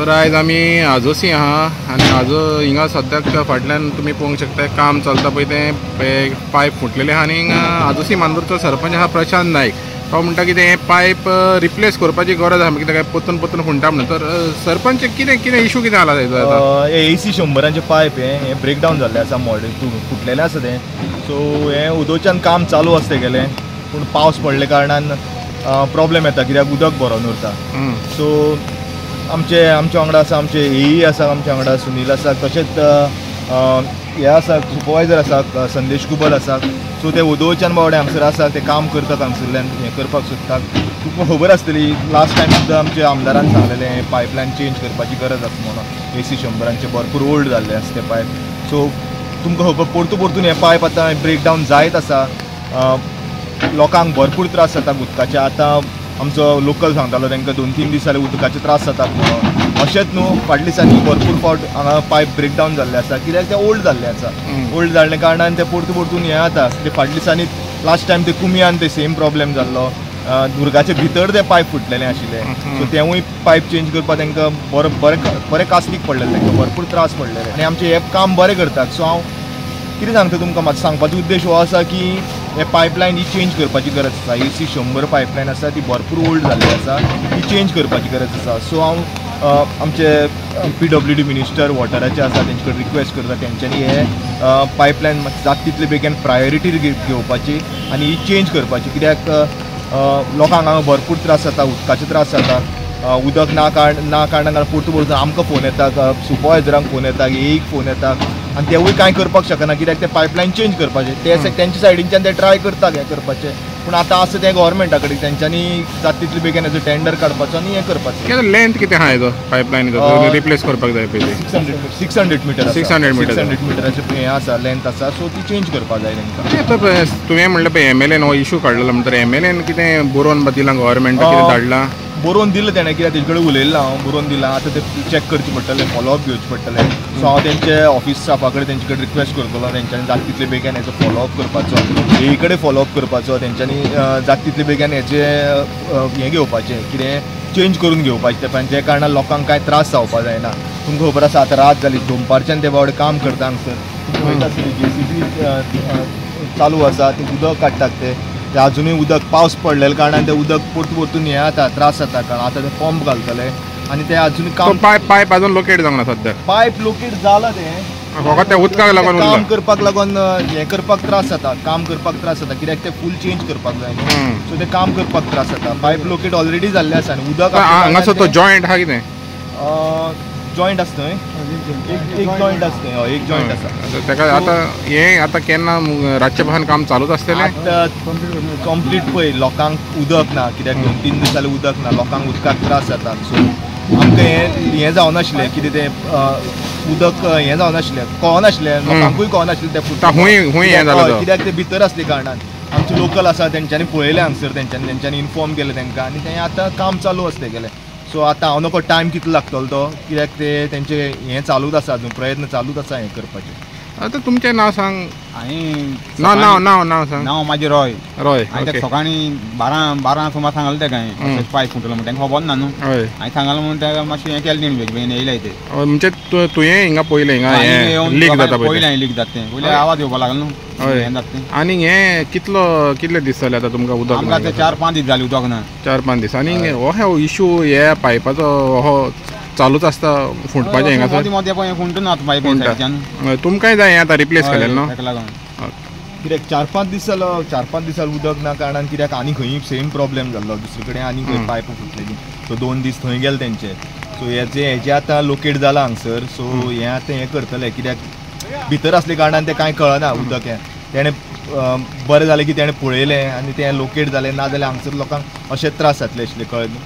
तर आयज आमी आजोसी आहा आनी आजो हिंगा सद्याक फाटल्यान तुमी पळोवंक शकता काम चलता पळय तें पायप फुटलेले आहा आनी आजोसी मांदूरचो सरपंच आहा प्रशांत नायक तो म्हणटा की हे पायप रिप्लेस करपाची गरज आहा कित्याक काय पोतून फुंटा म्हणून. तर सरपंच कितें इशू कितें जाला तेजो? AC 100 पायप हे ब्रेकडावन जाल्ले आसा मॉडेल फुटलेलें आसा तें. सो हे उदोवच्यान काम चालू आसता गेलें पूण पावस पडले कारणान प्रॉब्लेम येता कित्याक उदक भरोन उरता. सो आमचे वांगडा आसा आमचे AE आसा आमच्या वांगडा सुनील आसा तशेंच हे आसा सुपरवायझर आसा संदेश कुबल आसा. सो ते उदोवच्यान बावडे हांगसर आसा ते काम करतात हांगसरल्यान हें करपाक सोदतात. तुमकां खबर आसतली लास्ट टायम सुद्दां आमच्या आमदारान सांगलेलें हें पायपलायन चेंज करपाची गरज आसा म्हणून. AC 100 भरपूर ओल्ड जाल्ले आसा ते पायप. सो तुमकां खबर परतून हे पायप आतां ब्रेकडावन जायत आसा. लोकांक भरपूर त्रास जाता उदकाचे. आतां आमचो लोकल सांगतालो तांकां 2-3 दीस जाले उदकाचे त्रास जातात म्हणून. अशेंच न्हू फाटल्या दिसांनी भरपूर फावट हांगा पायप ब्रेकडावन जाल्ले आसा कित्याक ते ओल्ड जाल्ले आसा. ओल्ड जाल्ले कारणान ते परतून हे जाता. ते फाटल्या दिसांनी लास्ट टायम ते कुमियान ते सेम प्रॉब्लेम जाल्लो. दुर्गाचे भितर ते पायप फुटलेले आशिल्ले. सो तेवूय पायप चेंज करपाक तांकां बरें कास्तीक पडलेलें तांकां भरपूर त्रास पडलेले आनी आमचें हें काम बरें करतात. सो हांव कितें सांगता तुमकां म्हाजो सांगपाचो उद्देश हो आसा की हे पायपलायन ही चेंज करपाची गरज आसा. AC 100 पायपलायन आसा ती भरपूर ओल्ड जाल्ली आसा ती चेंज करपाची गरज आसा. सो हांव आमचे PWD मिनिस्टर वॉटराचे आसा तेंचे कडेन रिक्वेस्ट करता तेंच्यांनी हे पायपलायन जाता तितले बेगीन प्रायोरिटी घेवपाची आनी ही चेंज करपाची कित्याक लोकांक हांगा भरपूर त्रास जाता उदकाचे त्रास जाता. उदक ना कारणान परतून आमकां फोन येता सुपरवायझरांक फोन येता AEक फोन येता आनी तेवूय कांय करपाक शकना कित्याक ते पायपलायन चेंज करपाचे ते तेंच्या सायडींच्यान ते ट्राय करतात हें करपाचें. पूण आतां आसा तें गव्हर्मेंटा कडेन तेंच्यांनी जाता तितले बेगीन हेजो टेंडर काडपाचो आनी हें करपाचें. लेंथ कितें आहा हेजो पायपलायन रिप्लेस करपाक जाय पयलीं? 600 मिटर 600 मिटराचें हें आसा लेंथ आसा. सो ती चेंज करपाक जाय तेंकां. तुवें म्हणलें पळय MLAन हो इशू काडलेलो म्हणटा MLAन कितें बरोवन दिलां गव्हर्मेंटाक कितें धाडलां? बरोवन दिलें तेणें कित्याक तेजे कडेन उलयल्लो हांव बरोवन दिलां. आतां ते चॅक करचें पडटलें फॉलोअप घेवचें पडटलें. सो हांव तेंचे ऑफिस स्टाफा कडेन तेंचे कडेन रिक्वेस्ट करतलो तेंच्यांनी जाता तितले बेगीन हेजो फॉलोअप करपाचो. AE कडेन फॉलोअप करपाचो तेंच्यांनी जाता तितले बेगीन हेजें हें घेवपाचें कितें चेंज करून घेवपाचें जे कारणान लोकांक कांय त्रास जावपाक जायना. तुमकां खबर आसा आतां रात जाली दनपारच्यान ते बावडे काम करता हांगसर. पळयता आसतली JCB चालू आसा ते उदक काडटात ते अजुनूय उदक पावस पडलेल्या कारणान ते उदक परतून हें जाता त्रास जाता कारण आतां ते पंप घालतले आनी ते अजून काम पायप अजून लोकेट जावना सद्याक. पायप लोकेट जाला तें फकत त्या उदकाक लागून काम करपाक लागून हें करपाक त्रास जाता कित्याक ते फूल चेंज करपाक जाय न्हू. सो ते काम करपाक त्रास जाता. पायप लोकेट ऑलरेडी जाल्ले आसा आनी उदक हांगासर तो जॉयंट आहा कितें जॉयंट आसा थंय एक जॉयंट आसा थंय एक जॉयंट आसा. ताका आतां केन्ना रातचे पसून काम चालूच आसतलें? कंप्लीट पळय लोकांक उदक ना कित्याक 2-3 दीस जाले उदक ना लोकांक उदकाक त्रास जाता. सो आमकां हें जावनाशिल्लें कितें तें उदक हें जावनाशिल्लें कळनाशिल्लें लोकांकूय कळनाशिल्लें तें कित्याक ते भितर आसले कारणान आमचे लोकल आसा तेंच्यांनी पळयलें हांगसर तेंच्यांनी इन्फॉर्म केलें तेंकां आनी तें आतां काम चालू आसलें गेलें. सो आतां हांव नको टायम कितलो लागतलो तो कित्याक ते तेंचे हें चालूच आसा अजून प्रयत्न चालूच आसा हें करपाचें. आतां तुमचें नांव सांग. नांव सांग. नांव म्हाजें रॉय. हांवें ताका सकाळीं 12 सुमार सांगलें तेका हांवें पायप फुटलो म्हणून तांकां खबर ना न्हू. हांवें सांगलें म्हणून ताका मातशें हें केलें तेणी बेगीन येयले ते म्हणजे तुवें हिंगा पयलें हिंगा लीक जाता पयलें लीक जाता तें पयलें आवाज येवपाक लागलो न्हू. आनी हें कितले दीस जाले आतां तुमकां उदक? आमकां ते 4-5 दीस जाले उदक ना. 4-5 दीस. आनी हो इशू हे पायपाचो हो चालूच आसता फुटपाचें हिंगासर फुंटून आतां पायप तुमकांय जाय आतां रिप्लेस केलेलें न्हू ताका लागून. कित्याक 4-5 दीस जालो 4-5 दीस उदक ना कारणान कित्याक आनी खंयी सेम प्रॉब्लेम जाल्लो दुसरे कडेन आनी खंय पायप फुटलेली. सो 2 दीस थंय गेले तेंचे. सो हेजे आतां लोकेट जाला हांगसर. सो हें आतां हें करतले कित्याक भितर आसले कारणान तें कांय कळना उदक हें तेणें बरें जालें की तेणें पळयलें आनी तें लोकेट जालें ना जाल्यार हांगसर लोकांक अशें त्रास जातले आशिल्ले कळ्ळें.